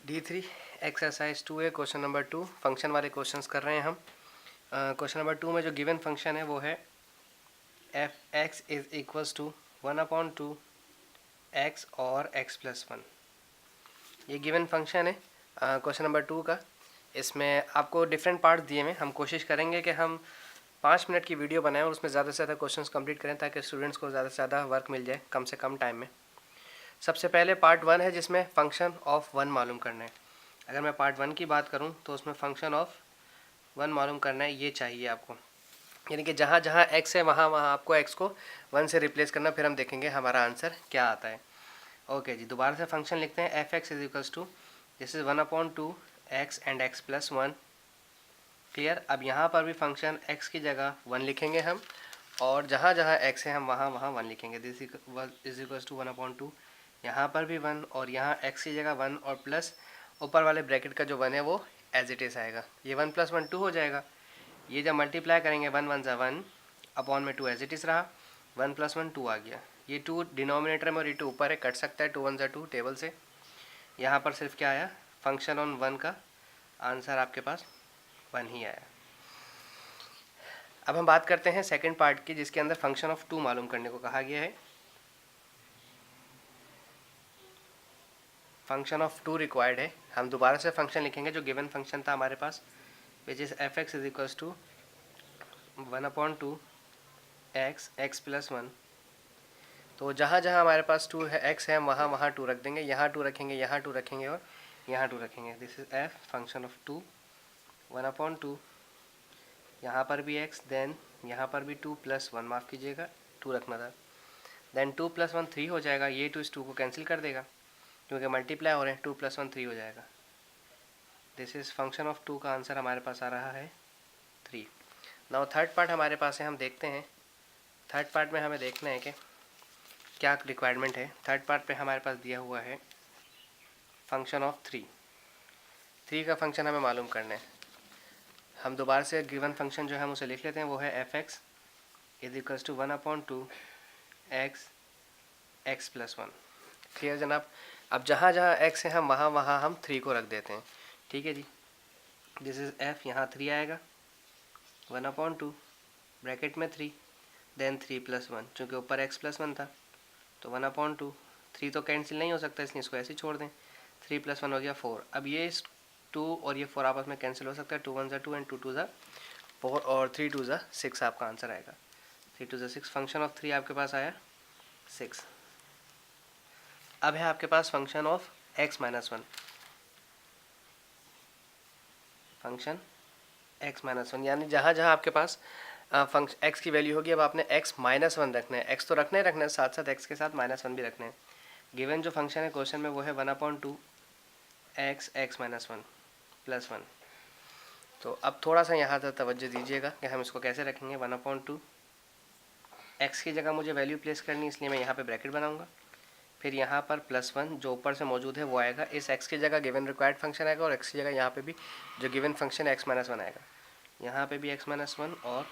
D3 exercise 2A question number 2 function वाले questions कर रहे हैं हम। क्वेश्चन नंबर 2 में जो गिवन फंक्शन है वो है f x is equals to 1/2 x और x प्लस 1। ये गिवन फंक्शन है क्वेश्चन नंबर 2 का। इसमें आपको डिफरेंट पार्ट दिए हैं। हम कोशिश करेंगे कि हम 5 मिनट की वीडियो बनाएं और उसमें ज़्यादा से ज़्यादा क्वेश्चंस कंप्लीट करें ताकि स्टूडेंट्स को ज़्यादा से ज़्यादा वर्क मिल जाए कम से कम टाइम में। सबसे पहले पार्ट 1 है जिसमें फंक्शन ऑफ 1 मालूम करना है। अगर मैं पार्ट 1 की बात करूं तो उसमें फंक्शन ऑफ 1 मालूम करना है, ये चाहिए आपको। यानी कि जहाँ जहाँ x है वहाँ वहाँ आपको x को 1 से रिप्लेस करना, फिर हम देखेंगे हमारा आंसर क्या आता है। ओके जी, दोबारा से फंक्शन लिखते हैं। F x is equals to this is 1/2 x and x plus 1। Clear. अब यहाँ पर भी फंक्शन x की जगह 1 लिखेंगे हम, और जहाँ जहाँ x है हम वहाँ वहाँ 1 लिखेंगे। दिस इज इक्वल्स टू 1/2, यहाँ पर भी 1 और यहाँ x की जगह 1 और प्लस ऊपर वाले ब्रैकेट का जो 1 है वो एज इट इज़ आएगा। ये 1 + 1 2 हो जाएगा। ये जब मल्टीप्लाई करेंगे 1 1 = 1 अपॉन में 2 एज इट इज़ रहा। 1 + 1 2 आ गया। ये 2 डिनोमिनेटर में और ये 2 ऊपर है, कट सकता है। 2 1 = 2 टेबल से। यहाँ पर सिर्फ क्या आया, फंक्शन ऑन 1 का आंसर आपके पास 1 ही आया। अब हम बात करते हैं सेकंड पार्ट की, जिसके अंदर फंक्शन ऑफ 2 मालूम करने को कहा गया है। फंक्शन ऑफ 2 रिक्वायर्ड है। हम दोबारा से फंक्शन लिखेंगे जो गिवन फंक्शन था हमारे पास, which is F x is equals to 1/2 x plus 1। तो जहाँ जहाँ हमारे पास 2 है, x है, वहाँ वहाँ 2 रख देंगे। यहाँ 2 रखेंगे, यहाँ 2 रखेंगे और यहाँ 2 रखेंगे। This is F function of 2 1/2। यहाँ पर भी x, देन यहाँ पर भी 2 + 1, माफ़ कीजिएगा 2 रखना था। देन 2 + 1 3 हो जाएगा। ये 2 इस 2 को कैंसिल कर देगा क्योंकि मल्टीप्लाई हो रहे हैं। 2 + 1 3 हो जाएगा। दिस इज़ फंक्शन ऑफ 2 का आंसर हमारे पास आ रहा है 3। नाउ थर्ड पार्ट हमारे पास है, हम देखते हैं। थर्ड पार्ट में हमें देखना है कि क्या रिक्वायरमेंट है। थर्ड पार्ट पे हमारे पास दिया हुआ है फंक्शन ऑफ 3 का फंक्शन हमें मालूम करना है। हम दोबारा से गिवन फंक्शन जो है हम उसे लिख लेते हैं। वो है f x is equals to 1/2 x plus 1। Clear जनाब। अब जहाँ जहाँ x है हम वहाँ वहाँ हम 3 को रख देते हैं। ठीक है जी। दिस इज़ f, यहाँ 3 आएगा। 1/2 ब्रैकेट में 3, देन 3 + 1, चूँकि ऊपर x प्लस 1 था तो 1/2। 3 तो कैंसिल नहीं हो सकता, इसलिए इसको ऐसे ही छोड़ दें। 3 + 1 हो गया 4। अब ये 2 और ये 4 आपस में कैंसिल हो सकता है। 2 1 = 2 एंड 2 2 = 4 और 3 2 = 6 आपका आंसर आएगा। 3 2 = 6। फंक्शन ऑफ 3 आपके पास आया 6। अब है आपके पास function of x - 1। Function x - 1 यानी जहाँ जहाँ आपके पास फंक्शन x की वैल्यू होगी, अब आपने x - 1 रखना है। x तो रखना ही रखना है, साथ साथ x के साथ -1 भी रखना है। गिवन जो फंक्शन है क्वेश्चन में वो है 1/2 x - 1 प्लस 1। तो अब थोड़ा सा यहाँ तक तवज्जो दीजिएगा कि हम इसको कैसे रखेंगे। 1/2 x की जगह मुझे वैल्यू प्लेस करनी है, इसलिए मैं यहाँ पे ब्रैकेट बनाऊंगा। फिर यहाँ पर +1 जो ऊपर से मौजूद है वो आएगा। इस x की जगह गिवन रिक्वायर्ड फंक्शन आएगा, और x की जगह यहाँ पे भी जो गिवन फंक्शन x - 1 आएगा। यहाँ पे भी x - 1 और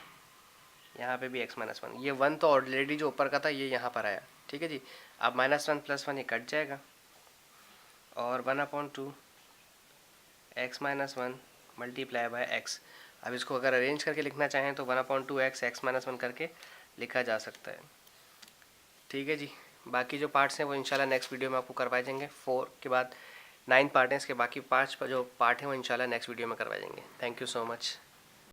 यहाँ पे भी x - 1। ये 1 तो ऑलरेडी जो ऊपर का था ये यहाँ पर आया। ठीक है जी। अब -1 + 1 ये कट जाएगा, और 1/2 x - 1 मल्टीप्लाई बाय x। अब इसको अगर अरेंज करके लिखना चाहें तो 1/2 x 1 करके लिखा जा सकता है। ठीक है जी। बाकी जो पार्ट्स हैं वो इंशाल्लाह नेक्स्ट वीडियो में आपको करवाए जाएंगे। 4 के बाद 9 पार्ट हैं, इसके बाकी 5 जो पार्ट हैं वो इंशाल्लाह नेक्स्ट वीडियो में करवाए जाएंगे। Thank you so much.